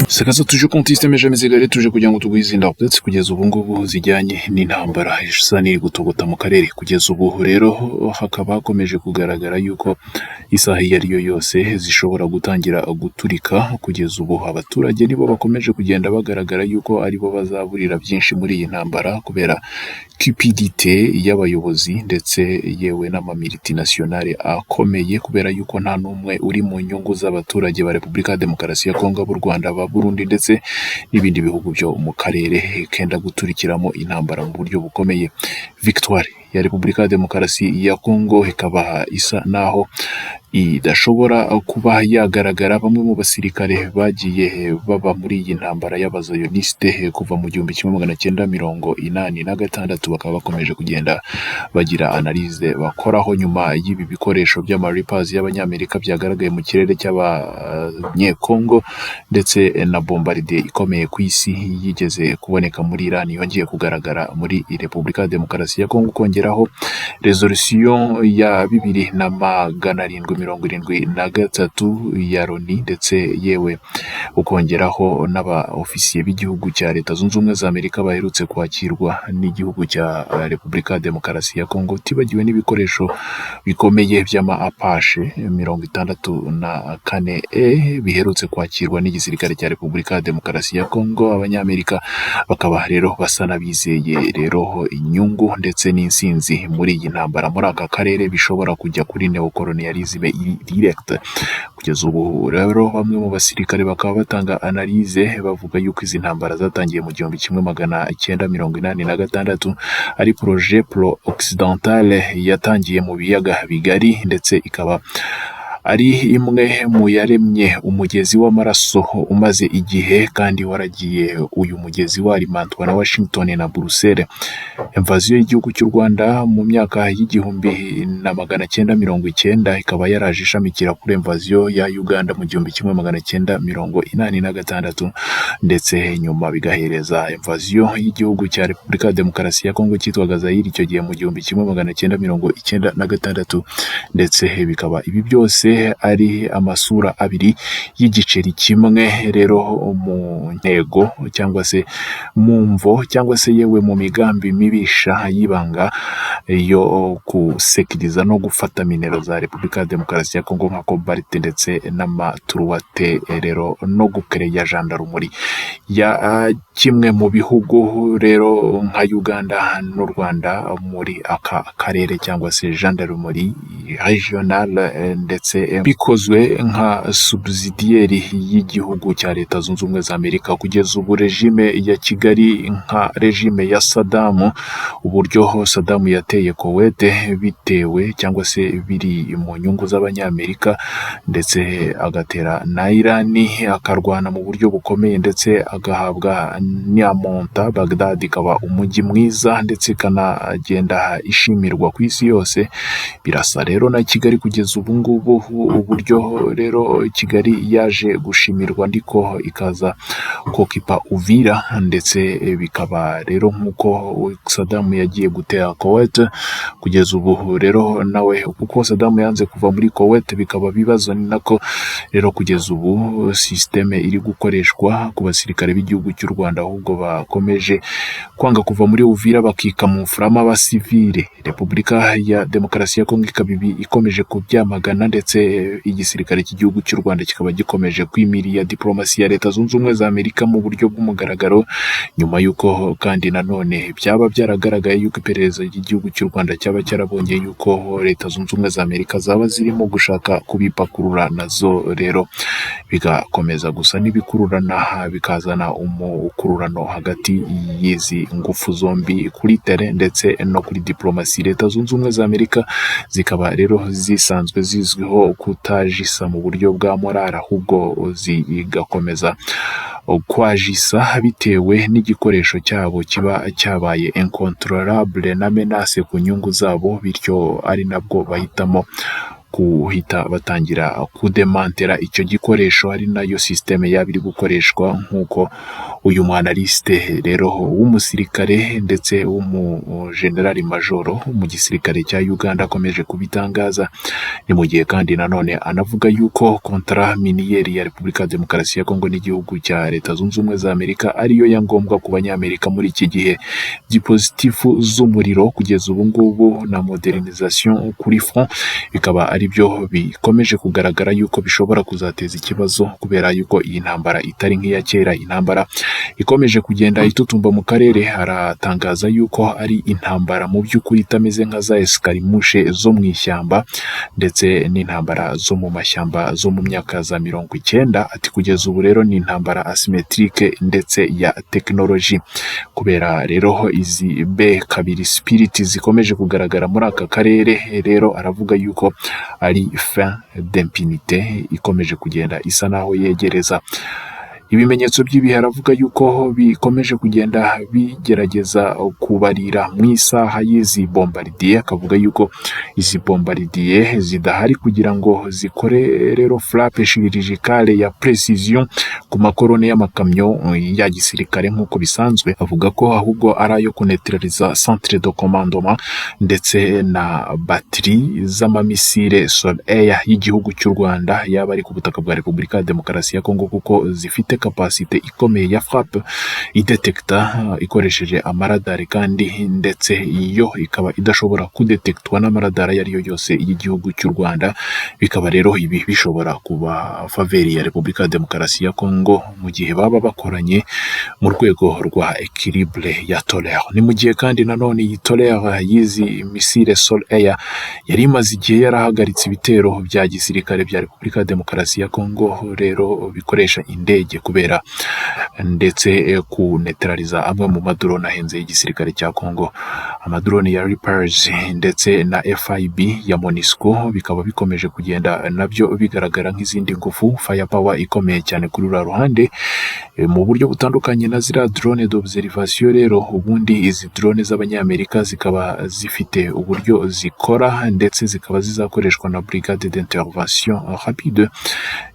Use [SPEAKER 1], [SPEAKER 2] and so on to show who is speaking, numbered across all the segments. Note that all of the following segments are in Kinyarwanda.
[SPEAKER 1] Sakaza tuje contiste mejamizigare tuje kugira ngo tuguhize updates kugeza ubu ngubu zijyanye n'intambara isa n'iri gutogota mu karere. Kugeza ubu rero hakaba hakomeje kugaragara yuko isaha iyo ari yo yose zishobora gutangira guturika. Kugeza ubu abaturage nibo bakomeje kugenda bagaragara yuko aribo bazaburira byinshi muri iyi ntambara kubera cupidité y'abayobozi ndetse yewe n'amamultinationale akomeye, kubera yuko nta n'umwe uri mu nyungu z'abaturage ba Repubulika ya Demokarasi ya Kongo, b'u Rwanda, ba Burundi ndetse n'ibindi bihugu byo mu karere kenda guturikiramo intambara mu buryo bukomeye. Victoire ya Repubulika ya Demokarasi ya Kongo ikaba isa naho idashobora kuba yagaragara. Bamwe mu basirikare bagiye baba muri iyi ntambara y'abazayoniste kuva mu 1986 bakaba bakomeje kugenda bagira analyse bakoraho nyuma y'ibi bikoresho by'amaripers y'abanyamerika byagaragaye mu kirere cy'abanyekongo ndetse na bombardier ikomeye ku isi yigeze kuboneka muri Iran yongeye kugaragara muri Repubulika ya Demokarasi ya Kongo, kongeraho resolution ya 2773 ya Loni ndetse yewe ukongeraho n'aba ofisiye b'igihugu cya Leta Zunze Ubumwe za Amerika baherutse kwakirwa n'igihugu cya Repubulika ya Demokarasi ya Kongo, tibagiwe n'ibikoresho bikomeye by'ama Apache 64 biherutse kwakirwa n'igisirikare cya Repubulika ya Demokarasi ya Kongo. Abanyamerika bakaba rero basa n'abizeye rero inyungu ndetse n'insinzi muri iyi ntambara muri aka karere bishobora kujya kuri neocolonialisme direct. Kugeza ubu rero bamwe mu basirikare bakaba batanga analyse bavuga yuko izi ntambara zatangiye mu 1986 ari projet pro occidentale yatangiye mu biyaga bigari ndetse ikaba ari imwe mu yaremye umugezi w'amaraso umaze igihe kandi waragiye uyu mugezi warimantwa na Washington na Bruxelles. Invasion y'igihugu cy'u Rwanda mu myaka y'1990 ikaba yaraje ishamikira kuri invasion ya Uganda mu 1986 ndetse nyuma bigahereza invasion y'igihugu cya Repubulika ya Demokarasi ya Kongo cyitwaga Zaire icyo gihe mu 1996 ndetse bikaba ibi byose ari amasura abiri y'igiceri kimwe rero mu ntego cyangwa se mu mvo cyangwa se yewe mu migambi mibisha y'ibanga yo kusekiriza no gufata minero za Repubulika ya Demokarasi ya Kongo nka cobalt ndetse n'amaturuwate rero no gukereya jandarumuri ya kimwe mu bihugu rero nka Uganda n'u Rwanda muri aka karere cyangwa se jandarumuri regional ndetse bikozwe nka subsidiaire y'igihugu cya Leta Zunze Ubumwe za Amerika. Kugeza ubu regime ya Kigali nka regime ya Saddam, uburyo Saddam yateye Kuwait bitewe cyangwa se biri mu nyungu z'abanyamerika ndetse agatera na Iran akarwana mu buryo bukomeye ndetse agahabwa nyamonta Baghdad ikaba umujyi mwiza ndetse kanagenda ishimirwa ku isi yose. Birasa rero na Kigali kugeza ubu ngubu uburyo rero Kigali yaje gushimirwa ndiko ikaza kokipa Uvira ndetse bikaba rero nkuko Saddam yagiye gutera Kuwait. Kugeza ubu rero nawe kuko Saddam yanze kuva muri Kuwait bikaba bibazo ni nako rero kugeza ubu systeme iri gukoreshwa ku basirikare b'igihugu cy'u Rwanda ahubwo bakomeje kwanga kuva muri Uvira bakika mu frama abasivile. Repubulika ya Demokarasi ya Kongo ikabibi ikomeje kubyamagana ndetse igisirikare cy'igihugu cy'u Rwanda kikaba gikomeje kwimiriya diplomasi ya Leta Zunze Ubumwe za Amerika mu buryo bw'umugaragaro, nyuma yuko kandi nanone byaba byaragaragaye yuko iperereza ry'igihugu cy'u Rwanda cyaba cyarabonye yuko Leta Zunze Ubumwe za Amerika zaba zirimo gushaka kubipakurura nazo rero bigakomeza gusa n'ibikururana bikazana umukururano hagati y'izi ngufu zombi kuri tere ndetse no kuri diplomasi. Leta Zunze Ubumwe za Amerika zikaba rero zisanzwe zizwiho kutajisa mu buryo bwa morale ahubwo zigakomeza kwajisa bitewe n'igikoresho cyabo kiba cyabaye incontrolable na menace ku nyungu zabo, bityo ari nabwo bahitamo kuhita batangira kudemantera icyo gikoresho, ari nayo systeme yaba iri gukoreshwa nk'uko uyu mwanaliste rero w'umusirikare ndetse w'umujenerali majoro mu gisirikare cya Uganda akomeje kubitangaza. Ni mu gihe kandi nanone anavuga yuko kontra miniyeri ya Repubulika ya Demokarasi ya Kongo n'igihugu cya Leta Zunze Ubumwe za Amerika ariyo ya ngombwa ku banyamerika muri iki gihe. Dispositifu z'umuriro kugeza ubu ngubu na modernisation kuri front bikaba ari byo bikomeje kugaragara yuko bishobora kuzateza ikibazo, kubera yuko iyi ntambara itari nk'iya kera, intambara ikomeje kugenda itutumba mu karere. Haratangaza yuko ari intambara mu by'ukuri itameze nka za escarimushe zo mu ishyamba ndetse n'intambara zo mu mashyamba zo mu myaka za 90. Ati kugeza ubu rero ni intambara asymmetrique ndetse ya technology, kubera rero izi B2 spirit zikomeje kugaragara muri aka karere. Rero aravuga yuko ari fin d'impunité ikomeje kugenda isa naho yegereza. Ibimenyetso by'ibihe aravuga yuko bikomeje kugenda bigerageza kubarira mu isaha y'izi bombardier. Akavuga yuko izi bombardier zidahari kugira ngo zikore rero frappe chirurgicale ya precision ku makorone y'amakamyo ya gisirikare nk'uko bisanzwe. Avuga ko ahubwo ari ayo kunetraliza centre de commandement ndetse na batterie z'amamisile Sol-Air y'igihugu cy'u Rwanda yaba ari ku butaka bwa Repubulika ya Demokarasi ya Kongo, kuko zifite kapasite ikomeye ya frappe idetekta ikoresheje amaradari kandi ndetse iyo ikaba idashobora kudetektwa n'amaradari ayo ariyo yose y'igihugu cy'u Rwanda. Bikaba rero ibi bishobora kuba faveri ya Repubulika ya Demokarasi ya Kongo mu gihe baba bakoranye mu rwego rwa equilibre ya Tolère. Ni mu gihe kandi nanone iyi Tolère yizi misile Sol-Air yari imaze igihe yarahagaritse ibitero bya gisirikare bya Repubulika ya Demokarasi ya Kongo rero bikoresha indege, kubera ndetse kunetraliza amwe mu madrone ahenze y'igisirikare cya Kongo. Amadrone ya Reapers ndetse na FIB ya MONUSCO bikaba bikomeje kugenda nabyo bigaragara nk'izindi ngufu, firepower ikomeye cyane kuri uru ruhande mu buryo butandukanye na zira drone d'observation. Rero ubundi izi drone z'abanyamerika zikaba zifite uburyo zikora ndetse zikaba zizakoreshwa na brigade d'intervention rapide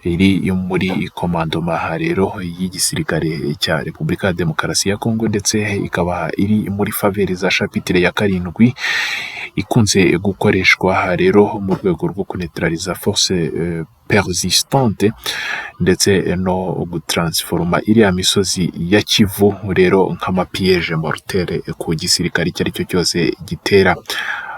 [SPEAKER 1] iri muri commandement rero y'igisirikare cya Repubulika ya Demokarasi ya Kongo, ndetse ikaba iri muri faveri za chapitre ya 7 ikunze gukoreshwa rero mu rwego rwo kunetraliza force persistante ndetse no gutransforma iriya misozi ya Kivu rero nk'amapiège mortel ku gisirikare icyo ari cyo cyose gitera.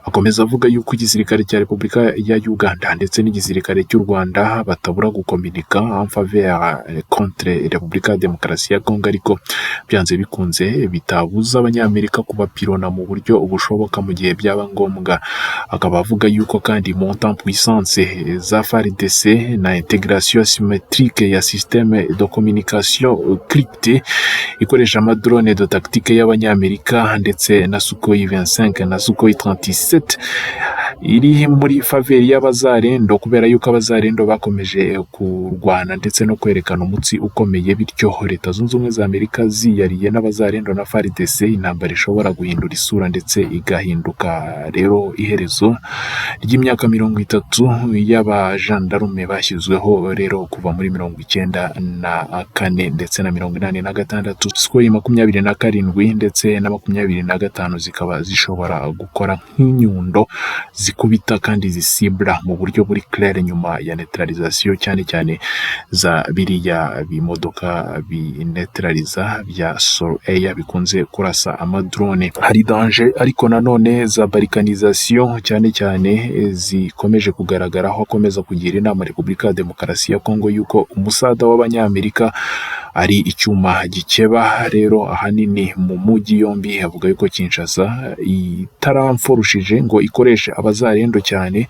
[SPEAKER 1] Akomeza avuga yuko igisirikare cya Repubulika ya Uganda ndetse n'igisirikare cy'u Rwanda batabura gukominika en faveur contre Repubulika ya Demokarasi ya Kongo, ariko byanze bikunze bitabuza abanyamerika kubapirona mu buryo bushoboka mu gihe byaba ngombwa. Akaba avuga yuko kandi montant puissance za FARDC na intégration symétrique ya système de communication crypté ikoresha amadrone de tactique y'abanyamerika ndetse na Sukhoi 25 na Sukhoi 37 iri muri faveri y'abazarendo, kubera yuko abazarendo bakomeje kurwana ndetse no kwerekana umutsi ukomeye, bityo Leta Zunze Ubumwe za Amerika ziyariye n'abazarendo na FARDC intambara ishobora guhindura isura ndetse igahinduka rero iherezo ry'imyaka 30 y'abajandarume bashyizweho rero kuva muri 94 ndetse na 86. Sukhoi 27 ndetse na 25 zikaba zishobora gukora nk'inyundo zikubita kandi zisibra mu buryo buri clair nyuma ya neutralisation, cyane cyane za biriya bimodoka binetraliza bya Sol-Air bikunze kurasa amadrone. Hari danger ariko nanone za balkanisation cyane cyane zikomeje kugaragara aho akomeza kugira inama Repubulika ya Demokarasi ya Kongo yuko umusada w'abanyamerika ari icyuma gikeba. Rero ahanini mu mujyi yombi avuga yuko Kinshasa itaramforushije ngo ikoreshe abazarendo cyane,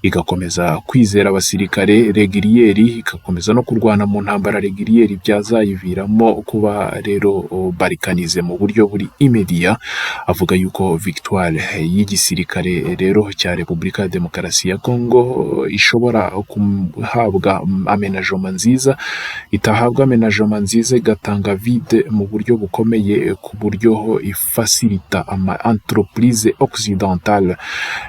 [SPEAKER 1] igakomeza kwizera abasirikare regirieri, igakomeza no kurwana mu ntambara regirieri byazayiviramo kuba rero balkanize mu buryo buri immediate. Avuga yuko victoire y'igisirikare rero cya Repubulika ya Demokarasi ya Kongo ishobora kuhabwa amenagement nziza, itahabwa amenagement nziza igatanga vide mu buryo bukomeye, ku buryo ifacilita ama entreprise occidentale Total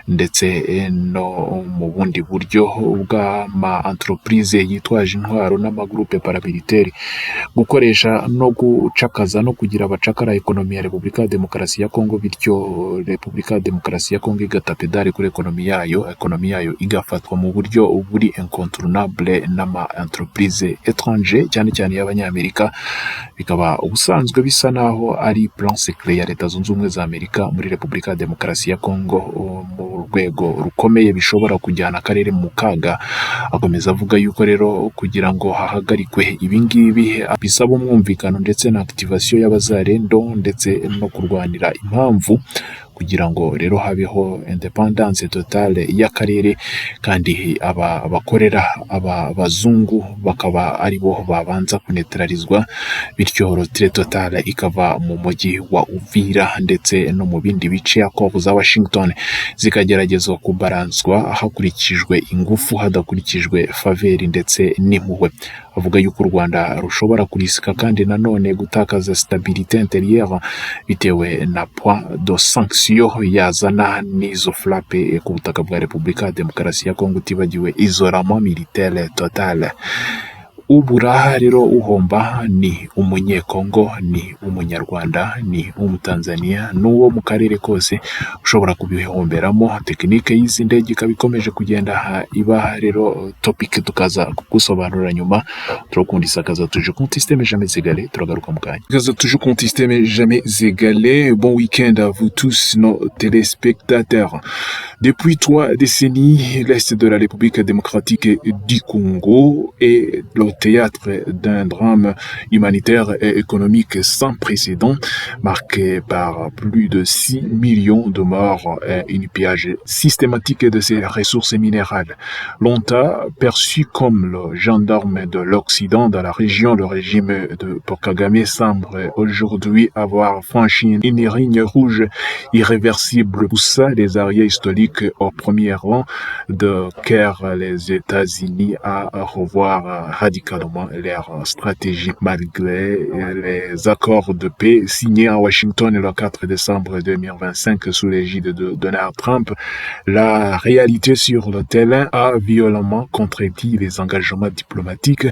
[SPEAKER 1] ndetse no mu bundi buryo bw'ama entreprise yitwaje intwaro n'amagroupe paramilitaire gukoresha no gucakaza no kugira abacakara ekonomi ya Repubulika ya Demokarasi ya Kongo, bityo Repubulika ya Demokarasi ya Kongo igata pedale kuri ekonomi yayo igafatwa mu buryo buri incontournable n'ama entreprise étranger cyane cyane y'abanyamerika. Bikaba ubusanzwe bisa naho ari plan secret ya Leta Zunze Ubumwe za Amerika muri Repubulika ya Demokarasi ya Kongo mu rwego rukomeye bishobora kujyana akarere mu kaga. Akomeza avuga yuko rero kugira ngo hahagarikwe ibingibi bisaba umwumvikano ndetse na activation y'abazarendo ndetse no kurwanira impamvu kugira ngo rero habeho independence totale y'akarere, kandi bakorera abazungu bakaba ari bo babanza kunetralizwa, bityo retrait totale ikava mu mujyi wa Uvira ndetse no mu bindi bice ako za Washington zikageragezwa kubaranswa hakurikijwe ingufu hadakurikijwe faveri ndetse n'impuhwe. Avuga yuko u Rwanda rushobora kurisika kandi nanone gutakaza stabilité intérieure bitewe na point de sanction yazana n'izo frappe ku butaka bwa Repubulika ya Demokarasi ya Kongo, utibagiwe isolement militaire total. Ubura rero uhomba ni umunyekongo, ni umunyarwanda, ni umutanzania, n'uwo mu karere kose ushobora kubihomberamo. Tekinike y'izi ndege ikaba ikomeje kugenda iba rero topic tukaza gusobanura nyuma. Turakundisa kaza toujours contesté mais jamais égalé. Turagaruka mu kanya. Kaza toujours contesté mais jamais égalé. Bon week-end à vous tous nos téléspectateurs. Depuis 3 décennies, l'Est de la République démocratique du Congo est le théâtre d'un drame humanitaire et économique sans précédent, marqué par plus de 6 millions de morts et une pillage systématique de ses ressources minérales. Longtemps perçu comme le gendarme de l'Occident dans la région, le régime de Paul Kagame semble aujourd'hui avoir franchi une ligne rouge irréversible, poussant les arrières historiques au premier rang de guerre les États-Unis à revoir radicalement leur stratégie malgré les accords de paix signés à Washington le 4 décembre 2025 sous l'égide de Donald Trump. La réalité sur le terrain a violemment contredit les engagements diplomatiques.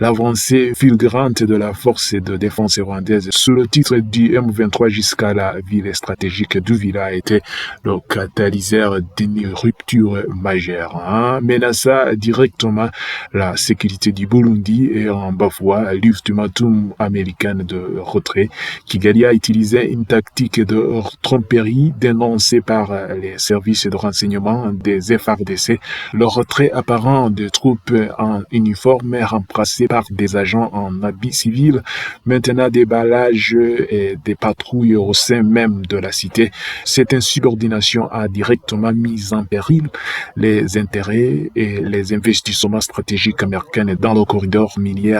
[SPEAKER 1] L'avancée fulgurante de la force de défense rwandaise sous le titre du M23 jusqu'à la ville stratégique d'Uvira a été le catalyseur d'une rupture majeure, menaçant directement la sécurité du Burundi et en bafouant l'ultimatum américain de retrait. Kigali a utilisé une tactique de tromperie dénoncée par les services de renseignement des FARDC, le retrait apparent de troupes en uniforme remplacées par des agents en habits civils, maintenant des ballages et des patrouilles au sein même de la cité. Cette insubordination a directement mis en péril les intérêts et les investissements stratégiques américains dans le corridor minier.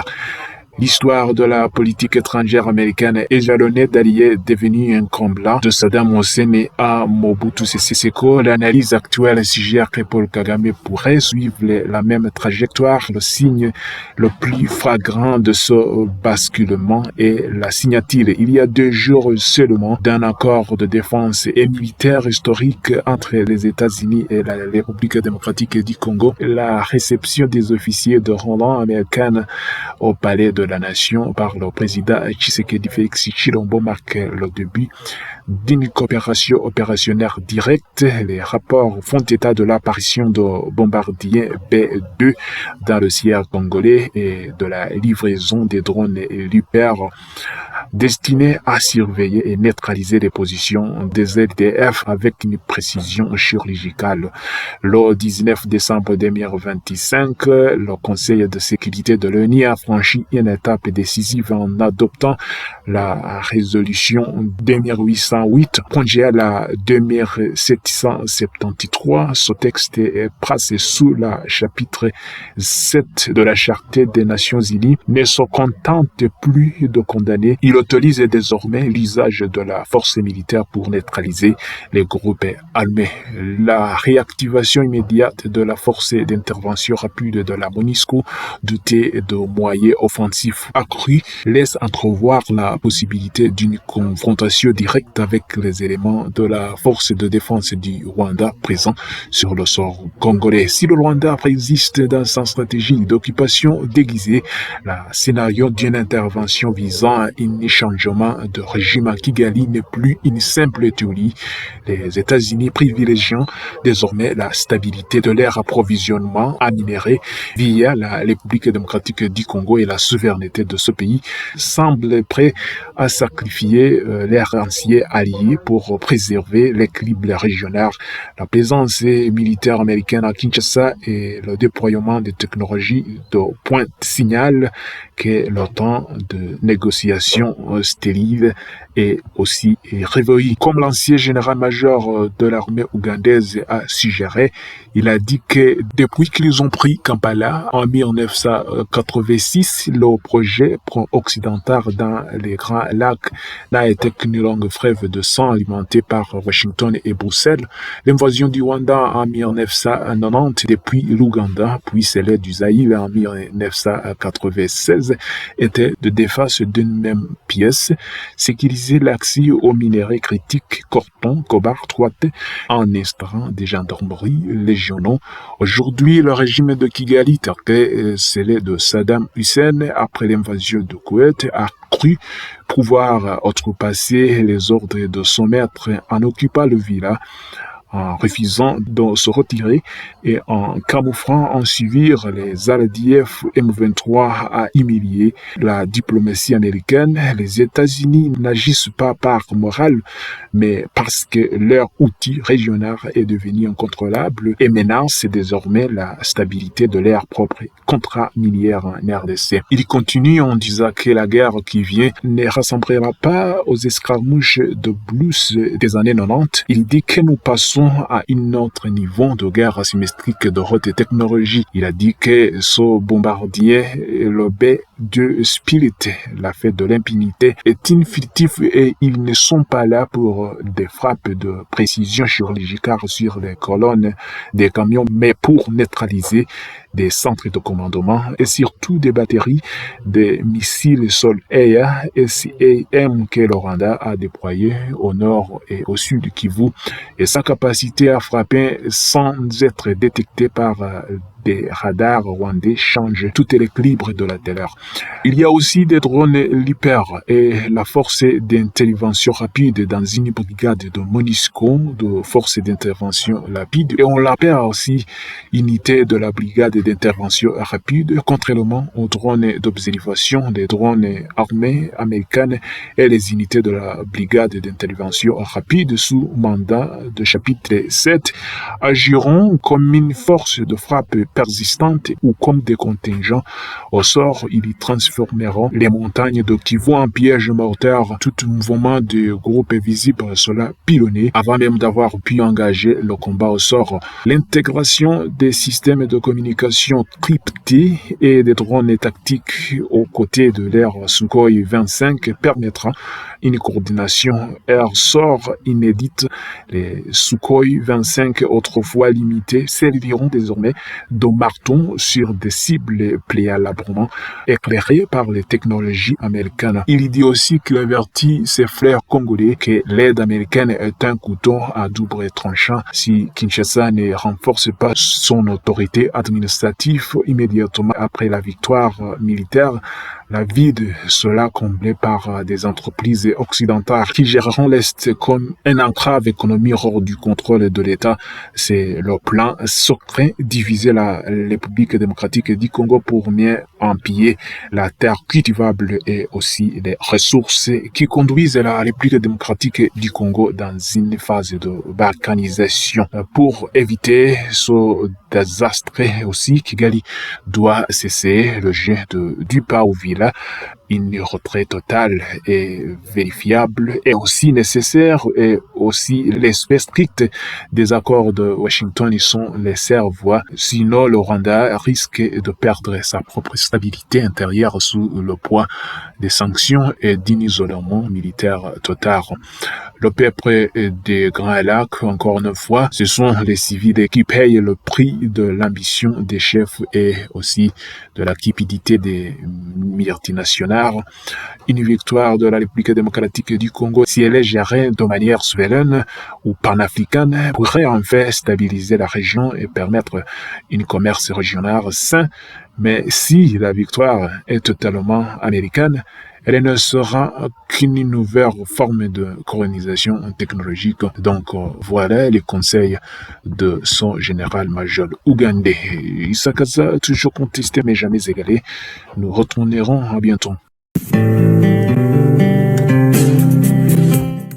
[SPEAKER 1] L'histoire de la politique étrangère américaine est jalonnée d'alliés devenus incomblables de Saddam Hussein à Mobutu Sese Seko. L'analyse actuelle suggère que Paul Kagame pourrait suivre la même trajectoire. Le signe le plus flagrant de ce basculement est la signature, il y a 2 jours seulement, d'un accord de défense et militaire historique entre les États-Unis et la République démocratique du Congo. La réception des officiers de rang américaine au palais de la nation par le président Tshisekedi Félix Tshilombo marque le début d'une coopération opérationnelle directe. Les rapports font état de l'apparition de bombardiers B-2 dans le ciel congolais et de la livraison des drones Luper destinés à surveiller et neutraliser les positions des LDF avec une précision chirurgicale. Le 19 décembre 2025, le Conseil de sécurité de l'ONU a franchi une étape décisive en adoptant la résolution 2808 conjuguée à la 2773. Ce texte est placé sous le chapitre 7 de la Charte des Nations Unies, ne se contente plus de condamner, il autorise désormais l'usage de la force militaire pour neutraliser les groupes armés. La réactivation immédiate de la force d'intervention rapide de la MONUSCO, dotée de moyens offensifs accrus, laisse entrevoir la possibilité d'une confrontation directe avec les éléments de la force de défense du Rwanda présents sur le sol congolais. Si le Rwanda persiste dans sa stratégie d'occupation déguisée, le scénario d'une intervention visant à un changement de régime à Kigali n'est plus une simple théorie. Les États-Unis privilégiant désormais la stabilité de leur approvisionnement en minerais via la République démocratique du Congo et la souveraineté de ce pays, semblent prêts à sacrifier leurs anciens alliés pour préserver l'équilibre régional. La présence militaire américaine à Kinshasa et le déploiement de technologies de pointe signalent que le temps de négociation stérile est aussi réveillé. Comme l'ancien général-major de l'armée ougandaise a suggéré, il a dit que depuis qu'ils ont pris Kampala en 1986, le projet occidental dans les Grands Lacs n'a été qu'une longue fleuve de sang alimentée par Washington et Bruxelles. L'invasion du Rwanda en 1990 depuis l'Ouganda, puis celle du Zaïre en 1996 était de défense d'une même pièce, sécuriser l'accès aux minéraux critiques, coton, cobalt, en instaurant des gendarmeries légionaux. Aujourd'hui, le régime de Kigali, tel que celui de Saddam Hussein après l'invasion de Koweït, a cru pouvoir outrepasser les ordres de son maître en occupant le village, en refusant de se retirer et en camouflant en suivre les RDF M23 à humilier la diplomatie américaine. Les États-Unis n'agissent pas par morale, mais parce que leur outil régional est devenu incontrôlable et menace désormais la stabilité de leur propre contrat minier en RDC. Il continue en disant que la guerre qui vient ne ressemblera pas aux escarmouches de blues des années 90. Il dit que nous passons à un autre niveau de guerre asymétrique de haute technologie. Il a dit que ce bombardier, le B-2 Spirit, la fête de l'impunité, est infinitif et ils ne sont pas là pour des frappes de précision chirurgicale sur les colonnes des camions, mais pour neutraliser des centres de commandement et surtout des batteries, des missiles sol-air SAM que le Rwanda a déployés au nord et au sud du Kivu et sa capacité à frapper sans être détecté par des radars rwandais change tout l'équilibre de la Terre. Il y a aussi des drones Liper et la force d'intervention rapide dans une brigade de MONUSCO, de force d'intervention rapide, et on l'appelle aussi unité de la brigade d'intervention rapide, contrairement aux drones d'observation des drones armés américaines et les unités de la brigade d'intervention rapide sous mandat de chapitre 7 agiront comme une force de frappe persistante ou comme des contingents au sort. Ils transformeront les montagnes de Kivu en piège mortel. Tout mouvement de groupe visible sera pilonné avant même d'avoir pu engager le combat au sort. L'intégration des systèmes de communication cryptés et des drones tactiques aux côtés de l'air Sukhoi 25 permettra une coordination air-sort inédite. Les Sukhoi 25, autrefois limités, serviront désormais de marteau sur des cibles préalablement éclairées par les technologies américaines. Il dit aussi qu'il avertit ses frères congolais que l'aide américaine est un couteau à double tranchant si Kinshasa ne renforce pas son autorité administrative immédiatement après la victoire militaire. La vide sera comblée par des entreprises occidentales qui géreront l'Est comme une entrave économique hors du contrôle de l'État. C'est le plan secret, diviser la République démocratique du Congo pour mieux empiller la terre cultivable et aussi les ressources qui conduisent la République démocratique du Congo dans une phase de balkanisation. Pour éviter ce désastre aussi, Kigali doit cesser le jeu du pas au village une retrait totale et vérifiable est aussi nécessaire et aussi l'aspect strict des accords de Washington y sont les voies. Sinon, le Rwanda risque de perdre sa propre stabilité intérieure sous le poids des sanctions et d'un isolement militaire total. Le peuple des Grands Lacs, encore une fois, ce sont les civils qui payent le prix de l'ambition des chefs et aussi de la cupidité des multinationales. Une victoire de la République démocratique du Congo, si elle est gérée de manière souveraine ou panafricaine, pourrait en fait stabiliser la région et permettre un commerce régional sain. Mais si la victoire est totalement américaine, elle ne sera qu'une nouvelle forme de colonisation technologique. Donc voilà les conseils de son général-major ougandais. Issa Kaza, toujours contesté mais jamais égalé. Nous retournerons à bientôt.